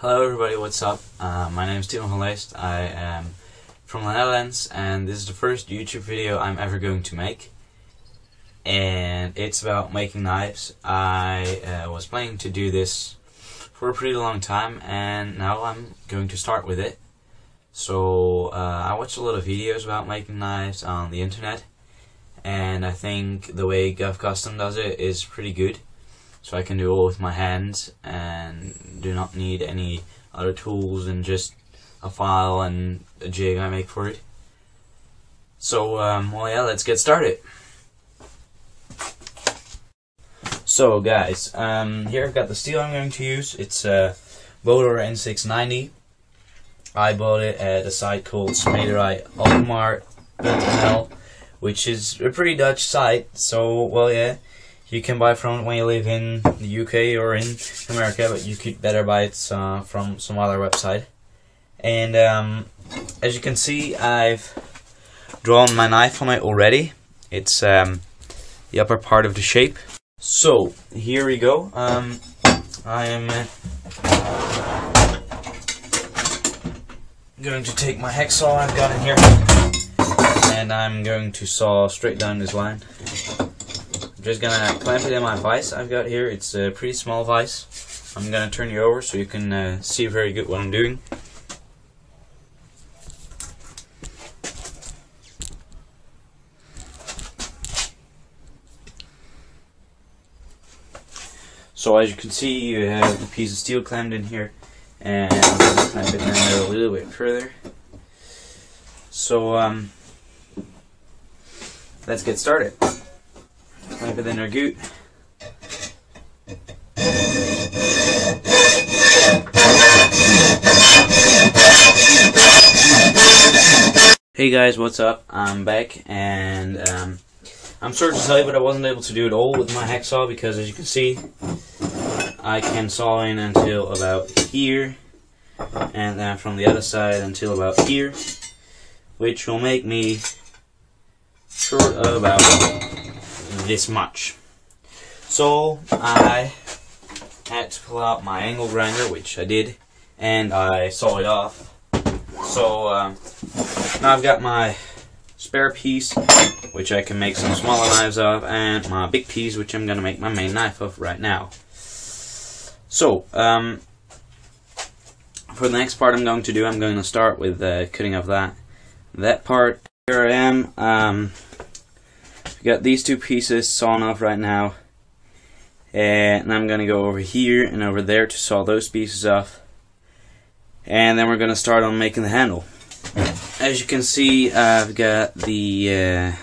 Hello everybody, what's up? My name is Timo van Leest. I am from the Netherlands and this is the first YouTube video I'm ever going to make. And it's about making knives. I was planning to do this for a pretty long time and now I'm going to start with it. So I watched a lot of videos about making knives on the internet and I think the way Gov Custom does it is pretty good. So I can do it all with my hands and do not need any other tools than just a file and a jig I make for it. So, well yeah, let's get started. So guys, here I've got the steel I'm going to use. It's a Bodor N690. I bought it at a site called Smederij Alkmaar.nl, which is a pretty Dutch site, so well yeah. You can buy from it when you live in the UK or in America, but you could better buy it from some other website. And as you can see, I've drawn my knife on it already. It's the upper part of the shape. So here we go. I am going to take my hacksaw I've got in here, and I'm going to saw straight down this line. I'm just gonna clamp it in my vise I've got here. It's a pretty small vise. I'm gonna turn you over so you can see very good what I'm doing. So as you can see, you have the piece of steel clamped in here, and I'm gonna clamp it in there a little bit further. So let's get started. Clamp it in there good. Hey guys, what's up? I'm back and I'm sorry to tell you, but I wasn't able to do it all with my hacksaw because as you can see, I can saw in until about here and then from the other side until about here, which will make me short of about this much. So I had to pull out my angle grinder, which I did, and I saw it off. So now I've got my spare piece, which I can make some smaller knives of, and my big piece, which I'm gonna make my main knife of right now. So for the next part I'm going to do, I'm going to start with cutting off that part. Here I am. Got these two pieces sawn off right now, and I'm gonna go over here and over there to saw those pieces off, and then we're gonna start on making the handle. As you can see, I've got the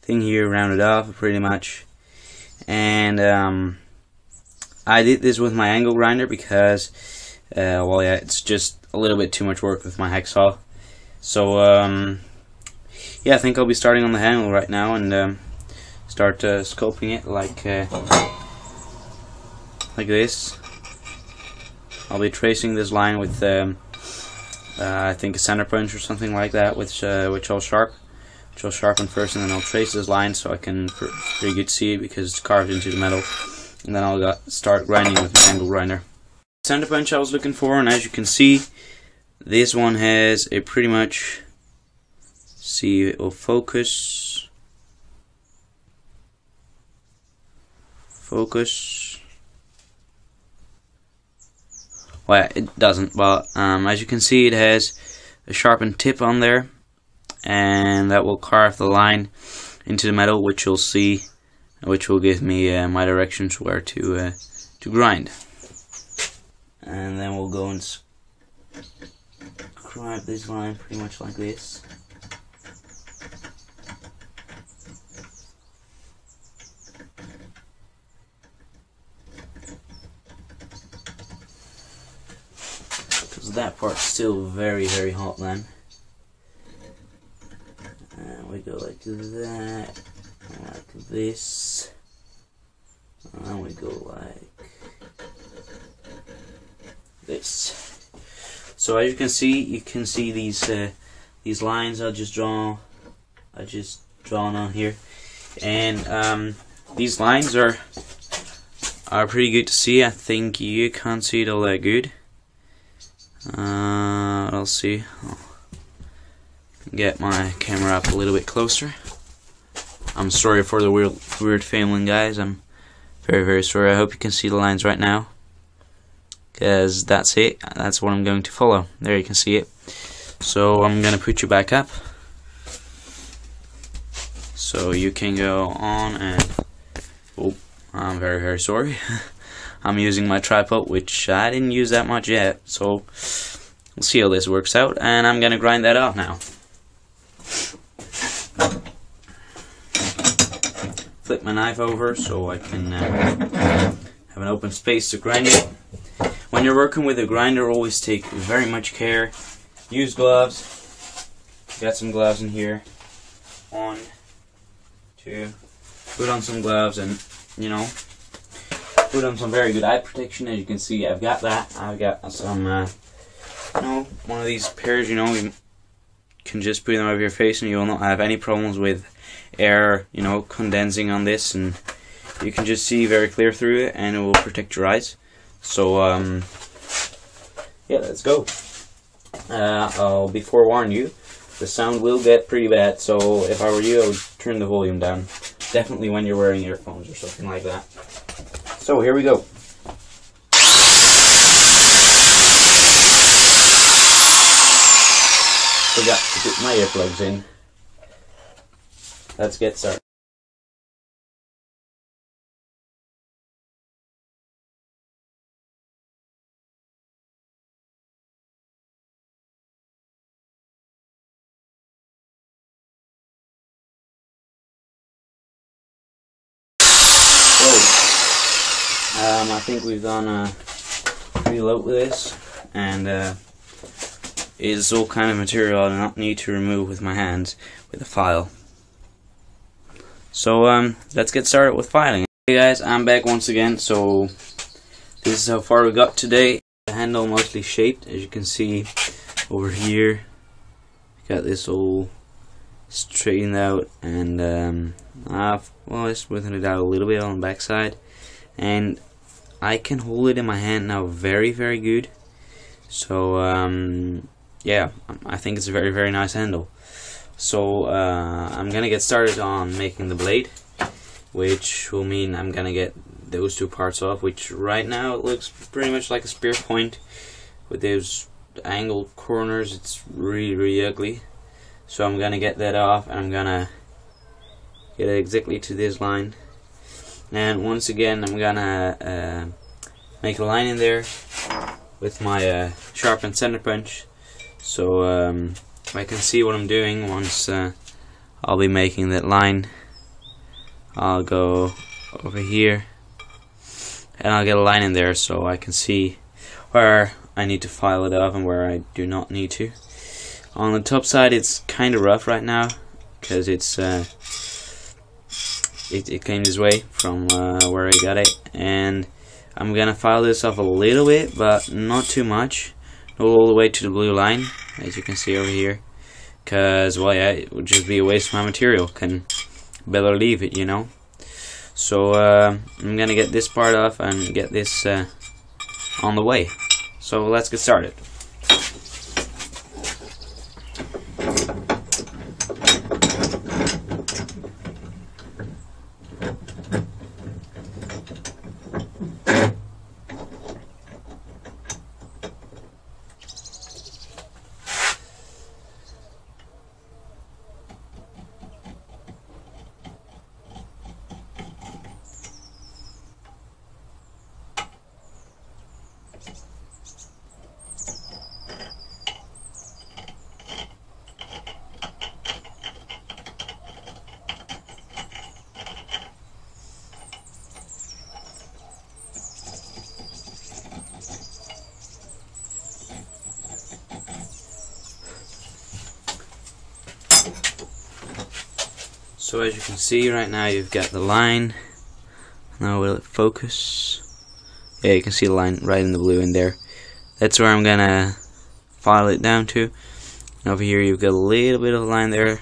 thing here rounded off pretty much, and I did this with my angle grinder because well yeah, it's just a little bit too much work with my hacksaw. So yeah, I think I'll be starting on the handle right now and start sculpting it like this. I'll be tracing this line with I think a center punch or something like that, which I'll sharpen first, and then I'll trace this line so I can pretty good see it because it's carved into the metal, and then I'll start grinding with my angle grinder. Center punch I was looking for, and as you can see, this one has a pretty much. See, it will focus. Well, it doesn't, but as you can see, it has a sharpened tip on there, and that will carve the line into the metal, which you'll see, which will give me my directions where to grind. And then we'll go and scribe this line pretty much like this. That part's still very hot then. And we go like that, like this, and we go like this. So as you can see these lines I just drawn on here, and these lines are pretty good to see. I think you can't see it all that good. I'll see. I'll get my camera up a little bit closer. I'm sorry for the weird failing, guys. I'm very sorry. I hope you can see the lines right now, because that's it. That's what I'm going to follow. There, you can see it. So I'm gonna put you back up, so you can go on and. Oh, I'm very sorry. I'm using my tripod, which I didn't use that much yet. So we'll see how this works out, and I'm gonna grind that off now. Flip my knife over so I can have an open space to grind it. When you're working with a grinder, always take very much care. Use gloves. Got some gloves in here. 1, 2. Put on some gloves, and put on some very good eye protection. As you can see, I've got that. I've got some, one of these pairs. You can just put them over your face, and you will not have any problems with air, condensing on this, and you can just see very clear through it, and it will protect your eyes. So yeah, let's go. I'll be forewarn you, the sound will get pretty bad, so if I were you, I would turn the volume down. Definitely when you're wearing earphones or something like that. So here we go. Forgot to put my earplugs in. Let's get started. I think we've done pretty lot with this, and it's all kind of material I do not need to remove with my hands with a file. So let's get started with filing. Hey guys, I'm back once again. So this is how far we got today. The handle mostly shaped, as you can see over here. Got this all straightened out, and I've smoothed it out a little bit on the back side, and I can hold it in my hand now very good. So yeah, I think it's a very nice handle. So I'm gonna get started on making the blade, which will mean I'm gonna get those two parts off, which right now it looks pretty much like a spear point with those angled corners. It's really ugly. So I'm gonna get that off, and I'm gonna get it exactly to this line. And once again, I'm gonna make a line in there with my sharpened center punch, so I can see what I'm doing. Once I'll be making that line, I'll go over here and I'll get a line in there, so I can see where I need to file it off and where I do not need to. On the top side, it's kind of rough right now because it's it came this way from where I got it, and I'm gonna file this off a little bit, but not too much, not all the way to the blue line, as you can see over here, because well, yeah, it would just be a waste of my material. Can better leave it, So I'm gonna get this part off and get this on the way. So let's get started. So as you can see right now, you've got the line. Now will it focus? Yeah, you can see the line right in the blue in there. That's where I'm gonna file it down to. And over here you've got a little bit of a line there,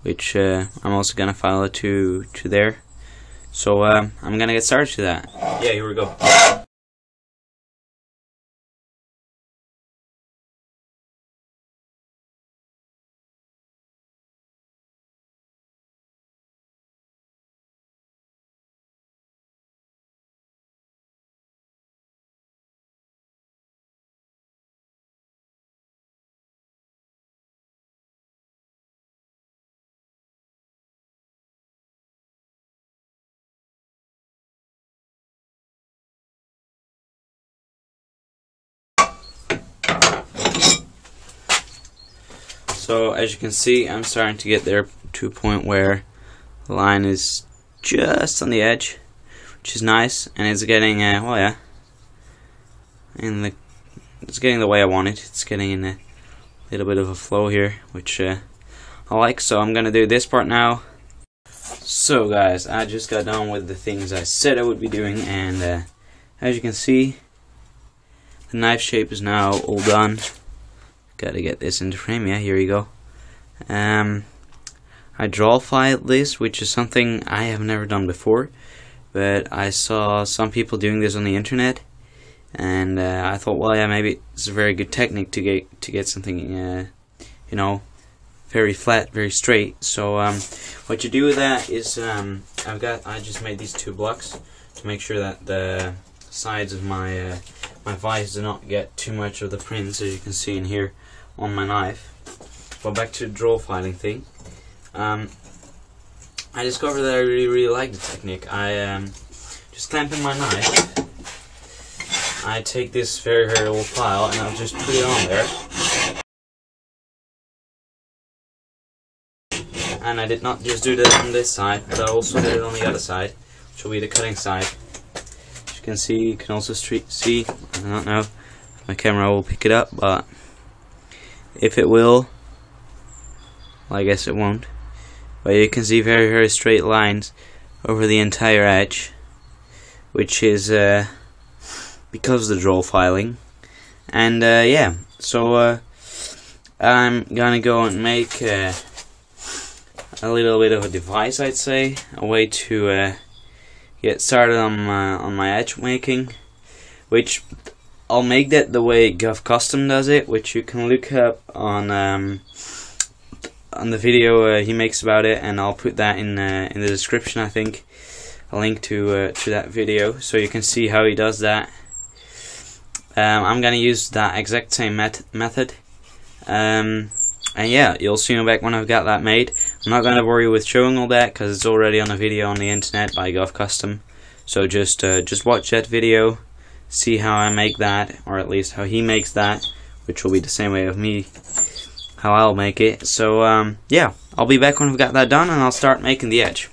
which I'm also gonna file it to there. So I'm gonna get started to that. Yeah, here we go. So as you can see, I'm starting to get there to a point where the line is just on the edge, which is nice, and it's getting well, yeah, it's getting the way I want it. It's getting in a little bit of a flow here, which I like. So I'm gonna do this part now. So guys, I just got done with the things I said I would be doing, and as you can see, the knife shape is now all done. Gotta get this into frame. Yeah, here you go. I draw filed this, which is something I have never done before, but I saw some people doing this on the internet, and I thought, well, yeah, maybe it's a very good technique to get something, you know, very flat, very straight. So what you do with that is I just made these 2 blocks to make sure that the sides of my my vise do not get too much of the prints, as you can see in here on my knife. But back to the draw filing thing. I discovered that I really like the technique. I just clamping my knife. I take this very old file and I'll just put it on there. And I did not just do that on this side, but I also did it on the other side, which will be the cutting side. As you can see, you can also see, I don't know if my camera will pick it up, but if it will, well, I guess it won't. But you can see very straight lines over the entire edge, which is because of the draw filing. And yeah, so I'm gonna go and make a little bit of a device, I'd say, a way to get started on my edge making, which I'll make that the way Gov Custom does it, which you can look up on the video he makes about it, and I'll put that in the description. I think a link to that video, so you can see how he does that. I'm gonna use that exact same method, and yeah, you'll see me back when I've got that made. I'm not gonna worry with showing all that because it's already on a video on the internet by Gov Custom. So just watch that video, see how I make that, or at least how he makes that, which will be the same way of me, how I'll make it. So yeah, I'll be back when I've got that done, and I'll start making the edge.